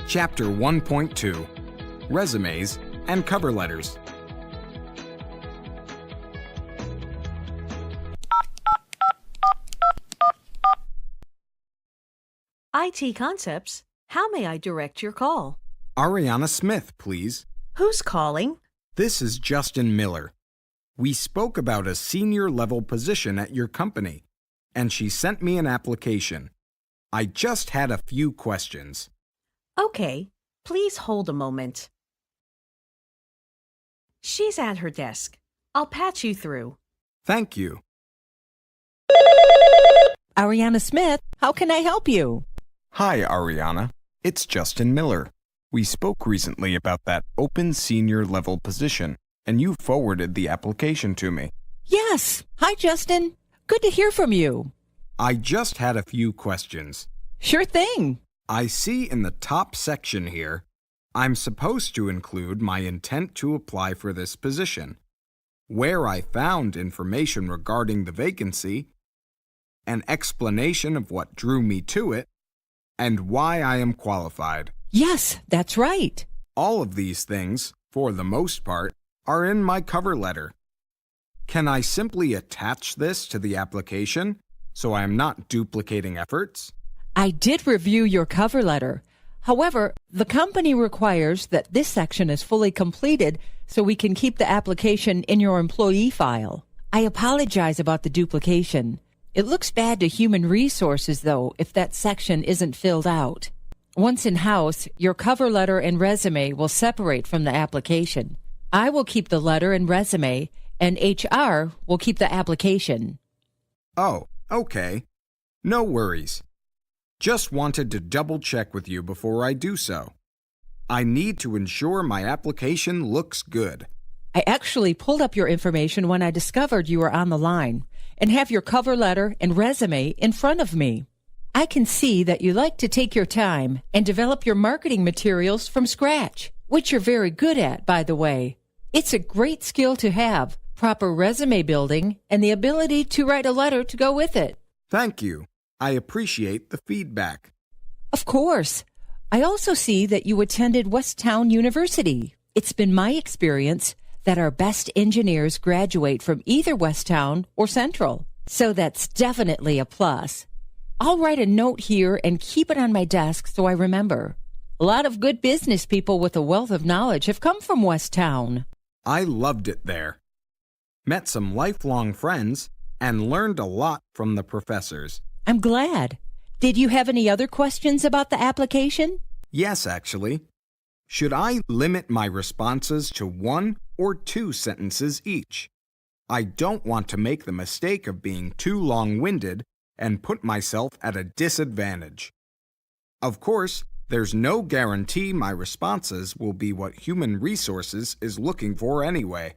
Chapter 1.2 Resumes and Cover Letters. IT Concepts, how may I direct your call? Areana Smith, please. Who's calling? This is Justin Miller. We spoke about a senior level position at your company, and she sent me an application. I just had a few questions. Okay, please hold a moment. She's at her desk. I'll patch you through. Thank you. Areana Smith, how can I help you? Hi, Areana. It's Justin Miller. We spoke recently about that open senior level position, and you forwarded the application to me. Yes. Hi, Justin. Good to hear from you. I just had a few questions. Sure thing. I see in the top section here, I'm supposed to include my intent to apply for this position, where I found information regarding the vacancy, an explanation of what drew me to it, and why I am qualified. Yes, that's right. All of these things, for the most part, are in my cover letter. Can I simply attach this to the application so I am not duplicating efforts? I did review your cover letter. However, the company requires that this section is fully completed so we can keep the application in your employee file. I apologize about the duplication. It looks bad to human resources, though, if that section isn't filled out. Once in-house, your cover letter and resume will separate from the application. I will keep the letter and resume, and HR will keep the application. Oh, okay. No worries. Just wanted to double-check with you before I do so. I need to ensure my application looks good. I actually pulled up your information when I discovered you were on the line and have your cover letter and resume in front of me. I can see that you like to take your time and develop your marketing materials from scratch, which you're very good at, by the way. It's a great skill to have, proper resume building, and the ability to write a letter to go with it. Thank you. I appreciate the feedback. Of course. I also see that you attended Westtown University. It's been my experience that our best engineers graduate from either Westtown or Central, so that's definitely a plus. I'll write a note here and keep it on my desk so I remember. A lot of good business people with a wealth of knowledge have come from Westtown. I loved it there. Met some lifelong friends and learned a lot from the professors. I'm glad. Did you have any other questions about the application? Yes, actually. Should I limit my responses to 1 or 2 sentences each? I don't want to make the mistake of being too long-winded and put myself at a disadvantage. Of course, there's no guarantee my responses will be what human resources is looking for anyway.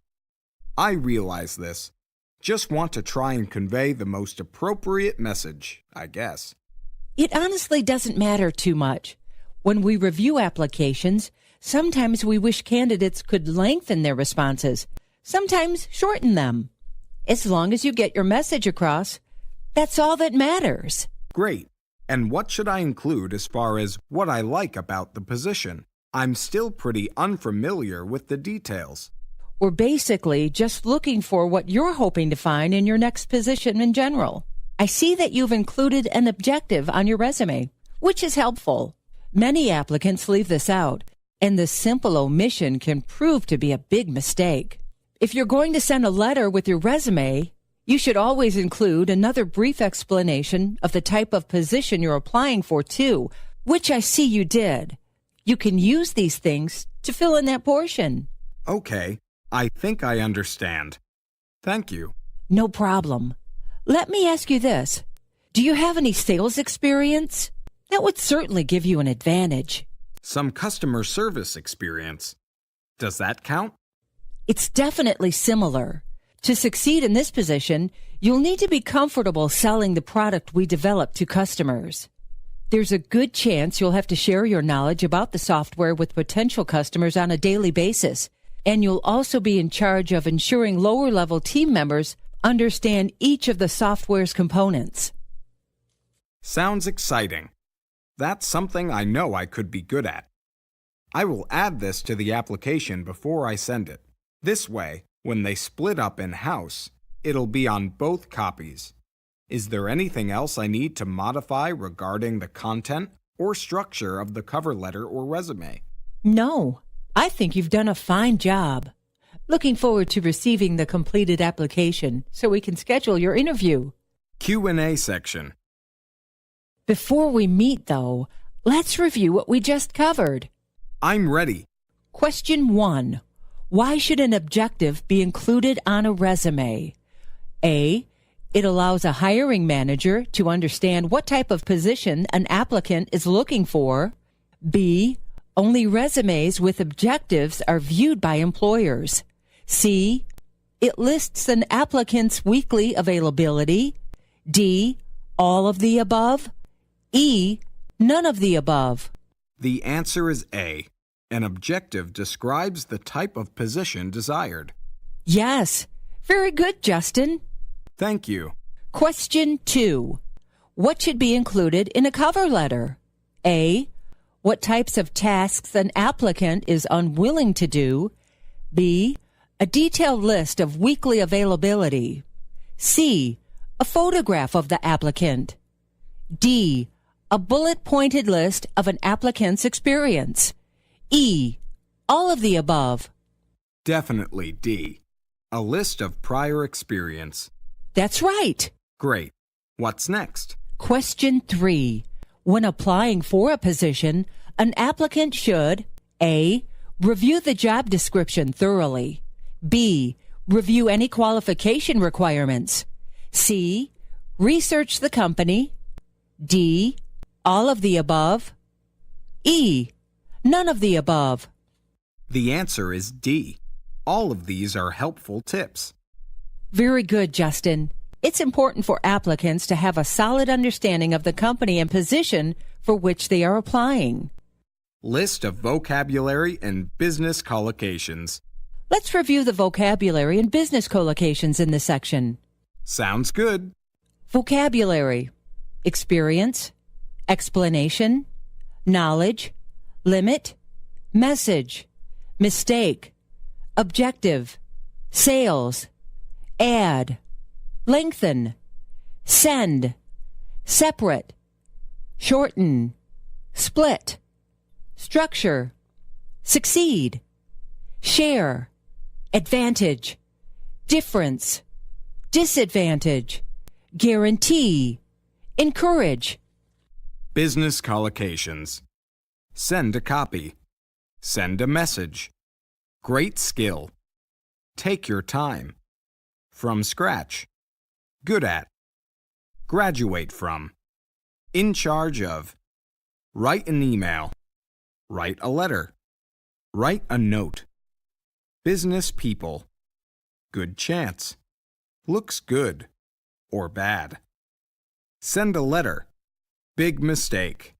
I realize this. Just want to try and convey the most appropriate message, I guess. It honestly doesn't matter too much. When we review applications, sometimes we wish candidates could lengthen their responses, sometimes shorten them. As long as you get your message across, that's all that matters. Great. And what should I include as far as what I like about the position? I'm still pretty unfamiliar with the details. We're basically just looking for what you're hoping to find in your next position in general. I see that you've included an objective on your resume, which is helpful. Many applicants leave this out, and the simple omission can prove to be a big mistake. If you're going to send a letter with your resume, you should always include another brief explanation of the type of position you're applying for, too, which I see you did. You can use these things to fill in that portion. Okay. I think I understand. Thank you. No problem. Let me ask you this. Do you have any sales experience? That would certainly give you an advantage. Some customer service experience. Does that count? It's definitely similar. To succeed in this position, you'll need to be comfortable selling the product we develop to customers. There's a good chance you'll have to share your knowledge about the software with potential customers on a daily basis. And you'll also be in charge of ensuring lower-level team members understand each of the software's components. Sounds exciting. That's something I know I could be good at. I will add this to the application before I send it. This way, when they split up in-house, it'll be on both copies. Is there anything else I need to modify regarding the content or structure of the cover letter or resume? No, I think you've done a fine job. Looking forward to receiving the completed application so we can schedule your interview. Q&A section. Before we meet, though, let's review what we just covered. I'm ready. Question 1. Why should an objective be included on a resume? A. It allows a hiring manager to understand what type of position an applicant is looking for. B. Only resumes with objectives are viewed by employers. C. It lists an applicant's weekly availability. D. All of the above. E. None of the above. The answer is A. An objective describes the type of position desired. Yes. Very good, Justin. Thank you. Question 2. What should be included in a cover letter? A. What types of tasks an applicant is unwilling to do. B. A detailed list of weekly availability. C. A photograph of the applicant. D. A bullet-pointed list of an applicant's experience. E. All of the above. Definitely D. A list of prior experience. That's right. Great. What's next? Question 3. When applying for a position, an applicant should A. Review the job description thoroughly. B. Review any qualification requirements. C. Research the company. D. All of the above. E. None of the above. The answer is D. All of these are helpful tips. Very good, Justin. It's important for applicants to have a solid understanding of the company and position for which they are applying. List of vocabulary and business collocations. Let's review the vocabulary and business collocations in this section. Sounds good. Vocabulary: experience, explanation, knowledge, limit, message, mistake, objective, sales, add, lengthen, send, separate, shorten, split, structure, succeed, share, advantage, difference, disadvantage, guarantee, encourage. Business collocations. Send a copy. Send a message. Great skill. Take your time. From scratch. Good at. Graduate from. In charge of. Write an email. Write a letter. Write a note. Business people. Good chance. Looks good. Or bad. Send a letter. Big mistake.